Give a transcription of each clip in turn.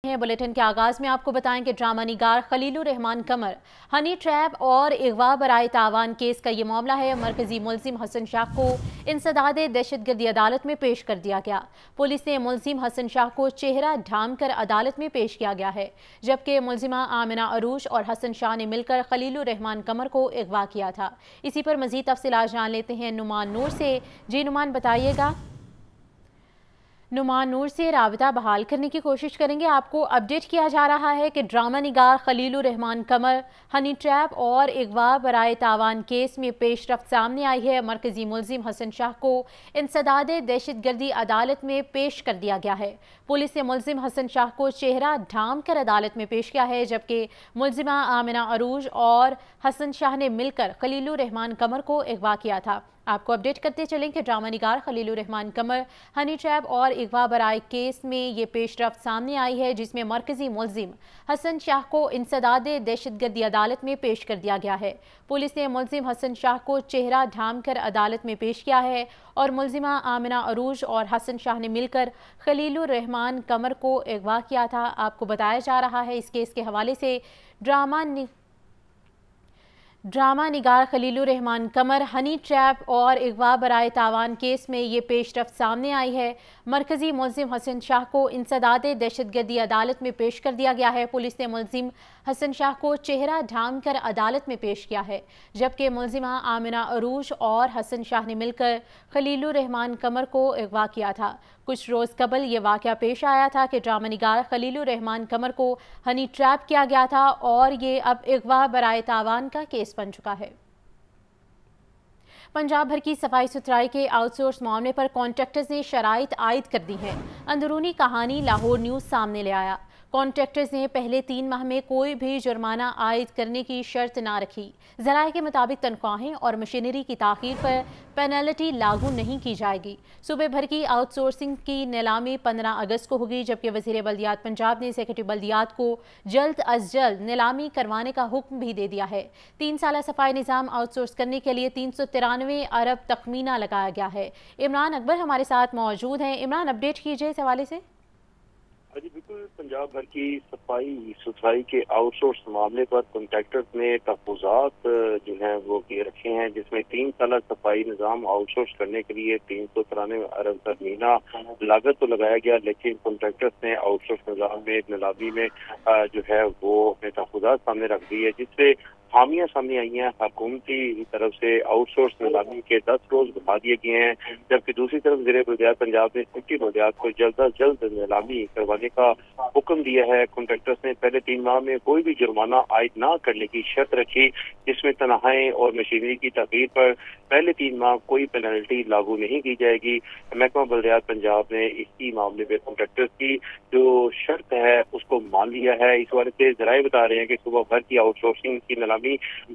Bulletin के आगाज में आपको बताएं कि ड्रामा निगार खलीलुर रहमान कमर हनी ट्रैप और अगवा बराए तावान केस का ये मामला है। मरकजी मुलजिम हसन शाह को इंसदाद दहशतगर्दी अदालत में पेश कर दिया गया। पुलिस ने मुलजिम हसन शाह को चेहरा ढाम कर अदालत में पेश किया गया है, जबकि मुलजिमा आमिना अरूज और हसन शाह ने मिलकर खलीलुर रहमान कमर को अगवा किया था। इसी पर मजीद तफसीलात जान लेते हैं नुमान नूर से। जी नुमान, बताइएगा। नुमान नूर से राबिता बहाल करने की कोशिश करेंगे। आपको अपडेट किया जा रहा है कि ड्रामा निगार खलीलुर रहमान कमर हनी ट्रैप और अगवा बराए तावान केस में पेशरफ्त सामने आई है। मरकजी मुलजिम हसन शाह को इंसदाद दहशतगर्दी अदालत में पेश कर दिया गया है। पुलिस ने मुलजिम हसन शाह को चेहरा ढाम कर अदालत में पेश किया है, जबकि मुलजिमा आमिना अरूज और हसन शाह ने मिलकर खलीलुर रहमान कमर को अगवा किया था। आपको अपडेट करते चलें कि ड्रामा निगार खलीलुर रहमान कमर हनी ट्रैप और अगवा बराए केस में ये पेशरफ्त सामने आई है, जिसमें मरकजी मुलजिम हसन शाह को इंसदाद दहशतगर्दी अदालत में पेश कर दिया गया है। पुलिस ने मुलजिम हसन शाह को चेहरा ढाम कर अदालत में पेश किया है और मुलजिमा आमिना अरूज और हसन शाह ने मिलकर खलीलुर रहमान कमर को अगवा किया था। आपको बताया जा रहा है इस केस के हवाले से ड्रामा निगार खलीलुर रहमान कमर हनी ट्रैप और अगवा बराए तावान केस में ये पेशरफ्त सामने आई है। मरकजी मुलजिम हसन शाह को इंसदाद दहशतगर्दी अदालत में पेश कर दिया गया है। पुलिस ने मुलजिम हसन शाह को चेहरा ढांक कर अदालत में पेश किया है, जबकि मुलजिमा आमिना अरूज और हसन शाह ने मिलकर खलीलुर रहमान कमर को अगवा किया था। कुछ रोज़ कबल ये वाक़या पेश आया था कि ड्रामा निगार खलीलुर रहमान कमर को हनी ट्रैप किया गया था और ये अब अगवा बराए तावान का केस बन चुका है। पंजाब भर की सफाई सुथराई के आउटसोर्स मामले पर कॉन्ट्रैक्टर्स ने शराइत आयद कर दी हैं। अंदरूनी कहानी लाहौर न्यूज़ सामने ले आया। कॉन्ट्रैक्टर्स ने पहले 3 माह में कोई भी जुर्माना आयद करने की शर्त ना रखी। ज़राए के मुताबिक तनख्वाहें और मशीनरी की ताख़ीर पर पेनल्टी लागू नहीं की जाएगी। सूबे भर की आउटसोर्सिंग की नीलामी 15 अगस्त को होगी, जबकि वज़ीर बल्दियात पंजाब ने सेक्रेटरी बल्दियात को जल्द अज जल्द नीलामी करवाने का हुक्म भी दे दिया है। 3 साला सफाई निज़ाम आउटसोर्स करने के लिए 393 अरब तखमीना लगाया गया है। इमरान अकबर हमारे साथ मौजूद हैं। इमरान, अपडेट कीजिए इस हवाले से। जी बिल्कुल, पंजाब भर की सफाई सुथराई के आउटसोर्स मामले पर कॉन्ट्रैक्टर्स ने तहफ़्फ़ुज़ात जो हैं वो किए रखे हैं, जिसमें 3 साल सफाई निज़ाम आउटसोर्स करने के लिए 393 अरब तखमीना लागत तो लगाया गया, लेकिन कॉन्ट्रैक्टर्स ने आउटसोर्स निज़ाम में नीलामी में जो है वो अपने तहफ़्फ़ुज़ात सामने रख दी है, जिससे खामियां सामने आई हैं। हुकूमती तरफ से आउटसोर्स नीलामी के 10 रोज बढ़ा दिए गए हैं, जबकि दूसरी तरफ ज़िले बल्दियात पंजाब ने सेक्रेटरी बल्दियात को जल्द अज जल्द नीलामी करवाने का हुक्म दिया है। कॉन्ट्रैक्टर्स ने पहले 3 माह में कोई भी जुर्माना आयद न करने की शर्त रखी, जिसमें तनख्वाहें और मशीनरी की तगीर पर पहले 3 माह कोई पेनल्टी लागू नहीं की जाएगी। महकमा बल्दियात पंजाब ने इसी मामले में कॉन्ट्रैक्टर्स की जो शर्त है उसको मान लिया है। इस बारे से ज़राए बता रहे हैं कि सुबह भर की आउटसोर्सिंग की नीलामी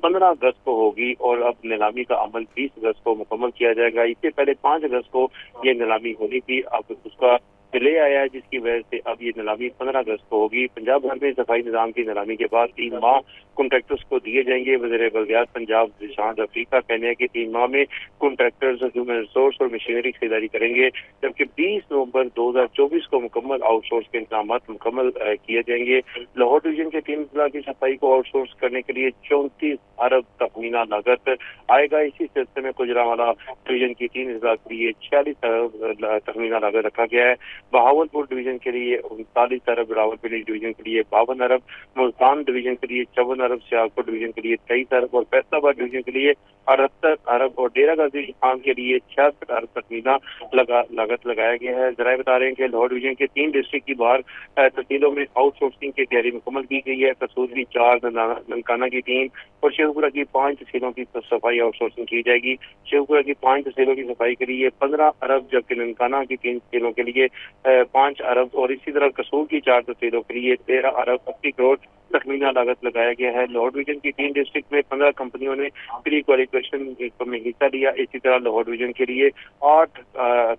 15 अगस्त को होगी और अब नीलामी का अमल 20 अगस्त को मुकम्मल किया जाएगा। इससे पहले 5 अगस्त को ये नीलामी होनी थी, अब उसका डिले आया है, जिसकी वजह से अब ये नीलामी 15 अगस्त को होगी। पंजाब भर में सफाई निज़ाम की नीलामी के बाद 3 माह कॉन्ट्रैक्टर्स को दिए जाएंगे। वज़ीर बल्दियात पंजाब जिशान रफीक का कहना है कि 3 माह में कॉन्ट्रैक्टर्स ह्यूमन रिसोर्स और मशीनरी की खरीदारी करेंगे, जबकि 20 नवंबर 2024 को मुकम्मल आउटसोर्स के इंतजाम मुकम्मल किए जाएंगे। लाहौर डिवीजन के 3 अजला की सफाई को आउटसोर्स करने के लिए 34 अरब तखमीना लागत आएगा। इसी सिलसिले में गुजरांवाला डिवीजन की 3 अजला के लिए 46 अरब तखमीना लागत रखा गया है। बहावलपुर डिवीजन के लिए 39 अरब, रावलपिंडी डिवीजन के लिए 52 अरब, मुल्तान डिवीजन के लिए 54 अरब, सियालकोट डिवीजन के लिए 23 अरब और फैसलाबाद डिवीजन के लिए 78 अरब और डेरा गाजी खान के लिए 66 अरब तखमीना लागत लगाया गया है। जराए बता रहे हैं कि लाहौर डिवीजन के 3 डिस्ट्रिक्ट की बाहर तहसीलों में आउटसोर्सिंग की तैयारी मुकम्मल की गई है। कसूर की 4, ननकाना की 3 और शेखपुरा की 5 तहसीलों की सफाई आउटसोर्सिंग की जाएगी। शेखपुरा की 5 तहसीलों की सफाई के लिए 15 अरब, जबकि ननकाना की 3 तहसीलों के लिए 5 अरब और इसी तरह कसूर की 4 तहसीलों के लिए 13 अरब 80 करोड़ तखमीना लागत लगाया गया है। लाहौर डिवीजन की 3 डिस्ट्रिक्ट में 15 कंपनियों ने प्री क्वालिफिकेशन में हिस्सा लिया। इसी तरह लाहौर डिवीजन के लिए 8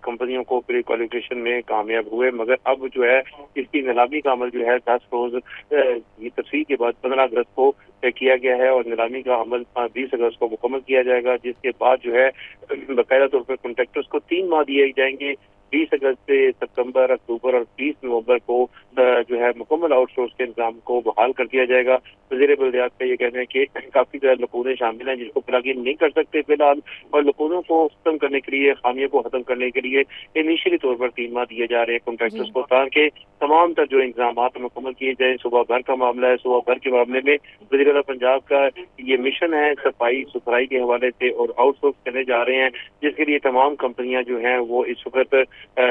कंपनियों को प्री क्वालिफिकेशन में कामयाब हुए, मगर अब जो है इसकी नीलामी का अमल जो है 10 रोज की तस्वीर के बाद 15 अगस्त को किया गया है और नीलामी का अमल 20 अगस्त को मुकम्मल किया जाएगा, जिसके बाद जो है बाकायदा तौर पर कॉन्ट्रैक्टर्स को 3 माह दिए जाएंगे। 20 अगस्त से सितंबर, अक्टूबर और 30 नवंबर को जो है मुकम्मल आउटसोर्स के निज़ाम को बहाल कर दिया जाएगा। वज़ीर बल्दियात का ये कहना है कि काफ़ी ज़्यादा लकूने शामिल हैं जिसको प्लग इन नहीं कर सकते फिलहाल, और लकूनों को खत्म करने के लिए, खामियों को खत्म करने के लिए इनिशियली तौर पर 3 माह दिए जा रहे हैं कॉन्ट्रैक्टर्स को, ताकि तमाम तर जो इंतजाम मुकम्मल किए जाए। सुबह भर का मामला है, सुबह भर के मामले में वज़ीर आला पंजाब का ये मिशन है सफाई सुथराई के हवाले से, और आउटसोर्स करने जा रहे हैं, जिसके लिए तमाम कंपनियां जो हैं वो इस वक्त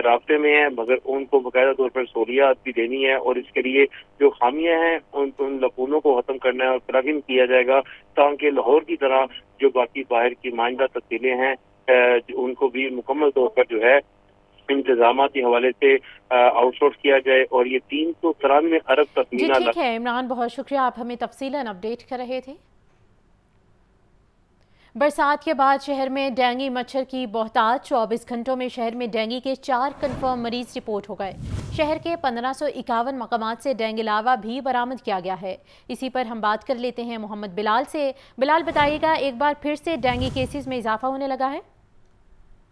रास्ते में हैं, मगर उनको बाकायदा तौर पर सहूलियात भी देनी है, और इसके लिए जो खामियां हैं उन लकूनों को खत्म करना है और प्लग इन किया जाएगा, ताकि लाहौर की तरह जो बाकी बाहर की माइंदा तब्दीलें हैं उनको भी मुकम्मल तौर पर जो है इंतजाम के हवाले से आउटसोर्स किया जाए। और ये 393 अरब तखमीना। ठीक है इमरान, बहुत शुक्रिया, आप हमें तफसीलन अपडेट कर रहे थे। बरसात के बाद शहर में डेंगू मच्छर की बहुतात, 24 घंटों में शहर में डेंगू के 4 कन्फर्म मरीज रिपोर्ट हो गए। शहर के 1551 मकामात से डेंगू लावा भी बरामद किया गया है। इसी पर हम बात कर लेते हैं मोहम्मद बिलाल से। बिलाल, बताइएगा, एक बार फिर से डेंगू केसेस में इजाफा होने लगा है?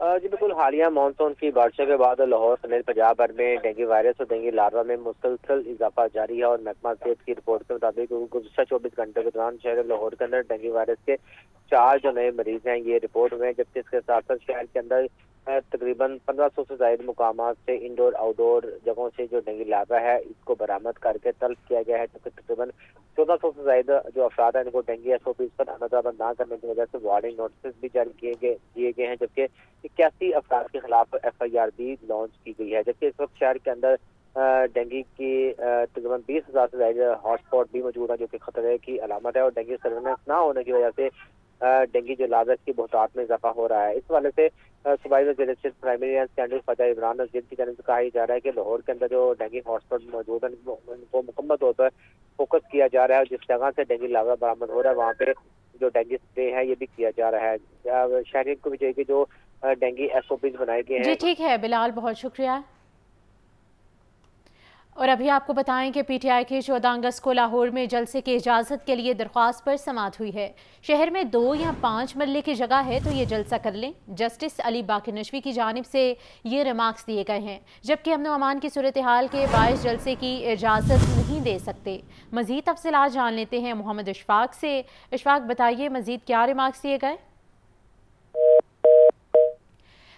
जी बिल्कुल, हालिया मानसून की बारिशों के बाद लाहौर समेत पंजाब भर में डेंगू वायरस और डेंगू लार्वा में मुसलसल इजाफा जारी है। और महकमा सेहत की रिपोर्ट के मुताबिक गुज़श्ता 24 घंटे के दौरान शहर लाहौर के अंदर डेंगू वायरस के 4 जो नए मरीज हैं ये रिपोर्ट हुए हैं, जबकि इसके साथ साथ शहर के अंदर तकरीबन 1500 से ज्यादा मुकामात से इंडोर आउटडोर जगहों से जो डेंगू लार्वा है इसको बरामद करके तलब किया गया है। तकरीबन 1400 से ज्यादा जो अफराद हैं इनको डेंगू SOPs पर अमल न करने की वजह से वार्निंग नोटिस भी जारी किए गए हैं, जबकि 81 अफराद के खिलाफ FIR भी लॉन्च की गई है। जबकि इस वक्त शहर के अंदर डेंगू की तकरीबन 20,000 से ज्यादा हॉटस्पॉट भी मौजूद है, जो कि खतरे की अलामत है। और डेंगू सर्वेलेंस ना होने की वजह से डेंगू जो लार्वा की बहुतात में इजाफा हो रहा है। इस वाले से सूबाई वज़ीर primary and secondary फ़ाजा Imran Nazir की तरफ से कहा जा रहा है कि लाहौर के अंदर जो डेंगू हॉटस्पॉट मौजूद है उनको मुकम्मल तौर पर फोकस किया जा रहा है। जिस जगह से डेंगू लार्वा बरामद हो रहा है वहाँ पे जो डेंगू स्प्रे है ये भी किया जा रहा है। शहरियों को भी चाहिए कि जो डेंगू SOPs बनाए गए हैं। जी ठीक है बिलाल, बहुत शुक्रिया। और अभी आपको बताएं कि PTI के 14 अगस्त को लाहौर में जलसे की इजाज़त के लिए दरख्वास्त पर समाअत हुई है। शहर में 2 या 5 मरले की जगह है तो ये जलसा कर लें। जस्टिस अली बाकी नशवी की जानिब से ये रिमार्क्स दिए गए हैं, जबकि अमन अमान की सूरत हाल के बायस जलसे की इजाज़त नहीं दे सकते। मज़ीद तफसीलात जान लेते हैं मोहम्मद इशफाक से। इशफाक, बताइए मज़ीद क्या रिमार्क्स दिए गए?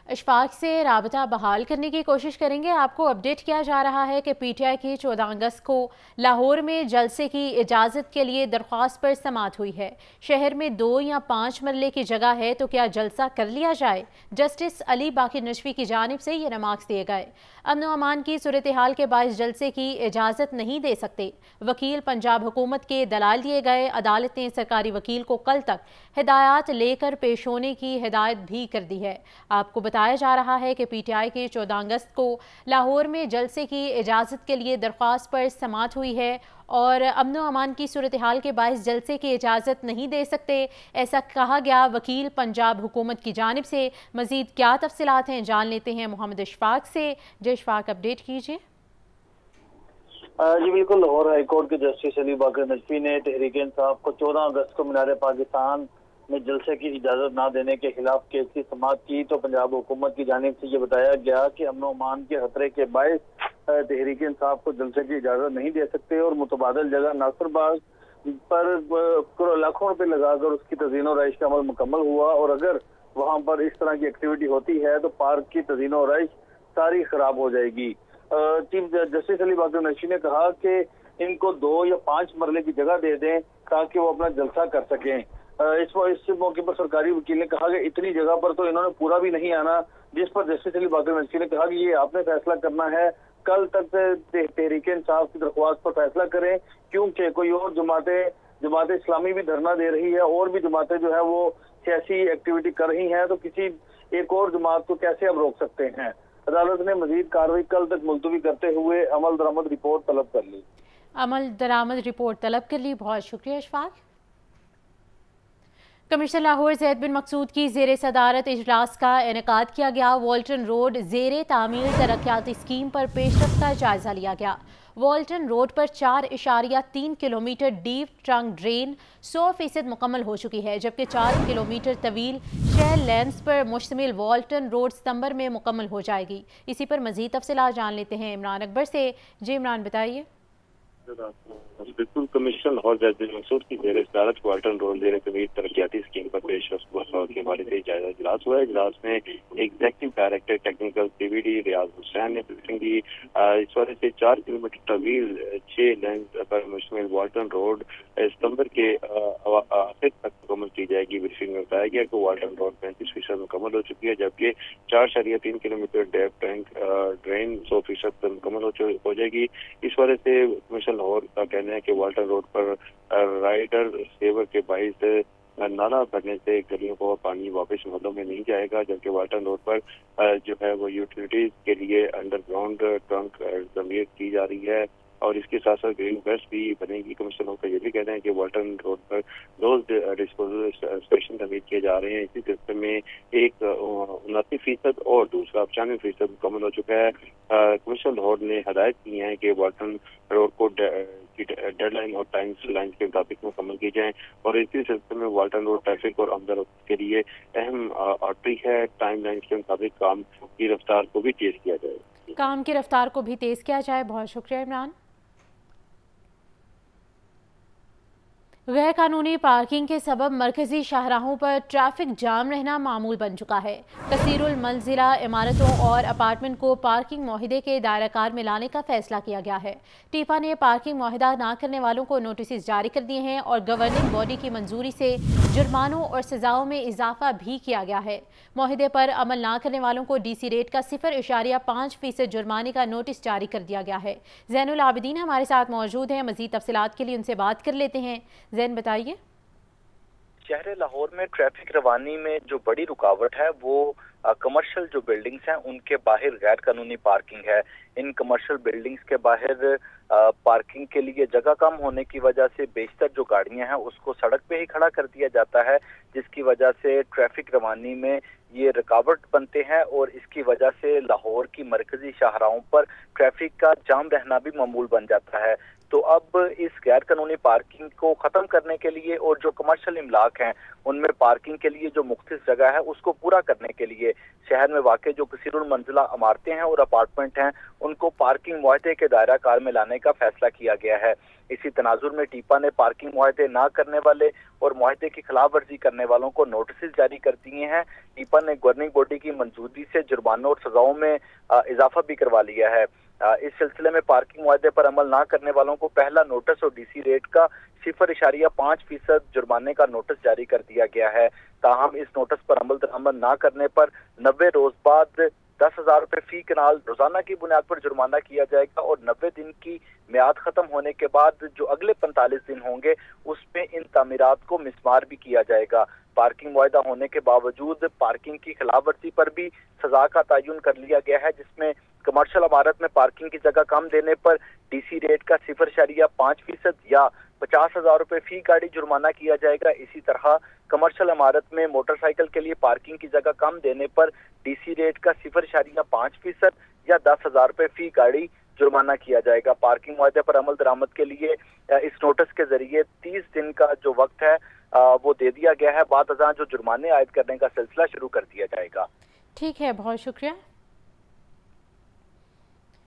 इशफाक से राबता बहाल करने की कोशिश करेंगे। आपको अपडेट किया जा रहा है कि PTI की 14 अगस्त को लाहौर में जलसे की इजाज़त के लिए दरख्वास्त पर समाअत हुई है। शहर में 2 या 5 मरले की जगह है तो क्या जलसा कर लिया जाए? जस्टिस अली बाकी नशवी की जानिब से ये रिमार्क्स दिए गए। अमन अमान की सूरत हाल के बायस जलसे की इजाज़त नहीं दे सकते। वकील पंजाब हुकूमत के दलाल दिए गए। अदालत ने सरकारी वकील को कल तक हिदायत लेकर पेश होने की हिदायत भी कर दी है। आपको बताया जा रहा है कि PTI के 14 अगस्त को लाहौर में जलसे की इजाज़त के लिए दरख्वास्त पर समाअत हुई है और अमन अमान की सूरत हाल के बायस जलसे की इजाज़त नहीं दे सकते, ऐसा कहा गया वकील पंजाब हुकूमत की जानिब से। मज़ीद क्या तफसीलात हैं जान लेते हैं मोहम्मद इशफाक से। इशफाक, अपडेट कीजिए। जी बिल्कुल, लाहौर हाई कोर्ट के जस्टिस अली बाकी नशवी ने तहरीक इंसाफ को 14 अगस्त को मीनार पाकिस्तान में जलसे की इजाजत ना देने के खिलाफ केस की समाअत की तो पंजाब हुकूमत की जानिब से ये बताया गया कि अमन अमान के खतरे के बायस तहरीक इंसाफ को जलसे की इजाजत नहीं दे सकते और मुतबादल जगह नासरबाग पर लाखों रुपए लगाकर उसकी तज़ीन और रहाइश का अमल मुकम्मल हुआ, और अगर वहाँ पर इस तरह की एक्टिविटी होती है तो पार्क की तज़ीन और रहाइश सारी खराब हो जाएगी। चीफ जस्टिस अली बाकी नशवी ने कहा कि इनको 2 या 5 मरले की जगह दे दें ताकि वो अपना जलसा कर सकें। इस मौके पर सरकारी वकील ने कहा कि इतनी जगह पर तो इन्होंने पूरा भी नहीं आना, जिस पर जस्टिस अली बाकी नशवी ने कहा कि ये आपने फैसला करना है, कल तक तहरीक इंसाफ की दरख्वास्त पर फैसला करें, क्योंकि कोई और जमात इस्लामी भी धरना दे रही है और भी जमातें जो है वो सियासी एक्टिविटी कर रही हैं, तो किसी एक और जमात को कैसे अब रोक सकते हैं। अदालत ने मजीद कार्रवाई कल तक मुलतवी करते हुए अमल दरामद रिपोर्ट तलब कर ली। बहुत शुक्रिया इशफाक। कमिश्नर लाहौर ज़ैद बिन मकसूद की ज़ेर सदारत इजलास का इनेकाद किया गया। वॉल्टन रोड ज़ेर तामीर तरक्याती स्कीम पर पेशरफ्त का जायज़ा लिया गया। वॉल्टन रोड पर 4.3 किलोमीटर डीप ट्रंक ड्रेन 100% मुकम्मल हो चुकी है, जबकि 4 किलोमीटर तवील 6 लेन्स पर मुश्तमिल वॉल्टन रोड सितंबर में मुकम्मल हो जाएगी। इसी पर मज़ीद तफसीलात जान लेते हैं इमरान अकबर से। जी इमरान, बताइए। बिल्कुल, कमिश्नर और जज मंसूर की जेर सदारत वाल्टन रोड जेर कमीर तरक्याती स्कीम पर पेश के बारे में जायजा इजलास हुआ है। इजलास में एग्जीक्यूटिव डायरेक्टर टेक्निकल CVD रियाज हुसैन ने ब्रीफिंग दी। इस वजह से 4 किलोमीटर तवील 6 लेन पर मुश्तमिल वाल्टन रोड सितंबर के आखिर तक मुकम्मल की जाएगी। ब्रीफिंग में बताया गया कि वाल्टन रोड 35% मुकम्मल हो चुकी है, जबकि 4.3 किलोमीटर डेप टैंक ड्रेन 100% मुकम्मल हो जाएगी। इस वजह से कमिश्नर लाहौर का कहना है कि वाल्टन रोड पर राइडर सेवर के बाइस नाला भरने से गलियों को पानी वापस महलों में नहीं जाएगा, जबकि वाल्टन रोड पर जो है वो यूटिलिटीज के लिए अंडरग्राउंड ट्रंक तमीर की जा रही है और इसके साथ साथ ग्रीन बेल्ट भी बनेगी। कमिश्नरों का ये भी कहना है कि वाल्टन रोड पर रोज डिस्पोजल स्टेशन तमीर किए जा रहे हैं। इसी सिलसिले में एक 29% और दूसरा 95% मुकम्मल हो चुका है। कमिश्नर लाहौर ने हदायत की है कि वाल्टन रोड को डेडलाइन और टाइम लाइन के मुताबिक मुकम्मल की जाए और इसी सिलसिले में वाल्टन रोड ट्रैफिक और आमदरफ्त के लिए अहम आर्टरी है। टाइम लाइन के मुताबिक काम की रफ्तार को भी तेज किया जाए। काम की रफ्तार को भी तेज किया जाए। बहुत शुक्रिया इमरान। गैर कानूनी पार्किंग के सबब मरकजी शाहराहों पर ट्रैफिक जाम रहना मामूल बन चुका है। कसीरुल मंजिला इमारतों और अपार्टमेंट को पार्किंग मुआहदे के दायराकार में लाने का फैसला किया गया है। टीपा ने पार्किंग मुआहदा ना करने वालों को नोटिस जारी कर दिए हैं और गवर्निंग बॉडी की मंजूरी से जुर्मानों और सजाओं में इजाफा भी किया गया है। मुआहदे पर अमल ना करने वालों को DC रेट का 0.5% जुर्माने का नोटिस जारी कर दिया गया है। जैनुल आबिदीन हमारे साथ मौजूद हैं, मजीद तफसीलात के लिए उनसे बात कर लेते हैं। जैन, बताइए। शहर लाहौर में ट्रैफिक रवानी में जो बड़ी रुकावट है वो कमर्शियल जो बिल्डिंग्स हैं उनके बाहर गैर कानूनी पार्किंग है। इन कमर्शियल बिल्डिंग्स के बाहर पार्किंग के लिए जगह कम होने की वजह से बेशतर जो गाड़ियां हैं उसको सड़क पे ही खड़ा कर दिया जाता है, जिसकी वजह से ट्रैफिक रवानी में ये रुकावट बनते हैं और इसकी वजह से लाहौर की मरकजी शाहराहों पर ट्रैफिक का जाम रहना भी मामूल बन जाता है। तो अब इस गैर कानूनी पार्किंग को खत्म करने के लिए और जो कमर्शियल इमलाक हैं उनमें पार्किंग के लिए जो मुख्तलिफ जगह है उसको पूरा करने के लिए शहर में वाक़ जो कसीरुल मंजिला इमारतें हैं और अपार्टमेंट हैं उनको पार्किंग मुआहदे के दायरा कार में लाने का फैसला किया गया है। इसी तनाजुर में टीपा ने पार्किंग मुआहदे ना करने वाले और मुआहदे की खिलाफ वर्जी करने वालों को नोटिस जारी कर दिए हैं। टीपा ने गवर्निंग बॉडी की मंजूरी से जुर्मानों और सजाओं में इजाफा भी करवा लिया है। इस सिलसिले में पार्किंग मुआहदे पर अमल ना करने वालों को पहला नोटिस और DC रेट का 0.5% जुर्माने का नोटिस जारी कर दिया गया है। ताहम इस नोटिस पर अमल दरामद ना करने पर 90 रोज बाद 10,000 रुपए फी कनाल रोजाना की बुनियाद पर जुर्माना किया जाएगा और 90 दिन की मियाद खत्म होने के बाद जो अगले 45 दिन होंगे उसमें इन तामीरात को मिसमार भी किया जाएगा। पार्किंग मुआहदा होने के बावजूद पार्किंग की खिलाफवर्जी पर भी सजा का तयन कर लिया गया है, जिसमें कमर्शियल इमारत में पार्किंग की जगह कम देने पर DC रेट का 0.5% या 50,000 रुपए फी गाड़ी जुर्माना किया जाएगा। इसी तरह कमर्शियल इमारत में मोटरसाइकिल के लिए पार्किंग की जगह कम देने पर DC रेट का 0.5% या 10,000 रुपए फी गाड़ी जुर्माना किया जाएगा। पार्किंग मुआहदे पर अमल दरामद के लिए इस नोटिस के जरिए 30 दिन का जो वक्त है वो दे दिया गया है। बाद अज़ां जो जुर्माने आयद करने का सिलसिला शुरू कर दिया जाएगा। ठीक है, बहुत शुक्रिया।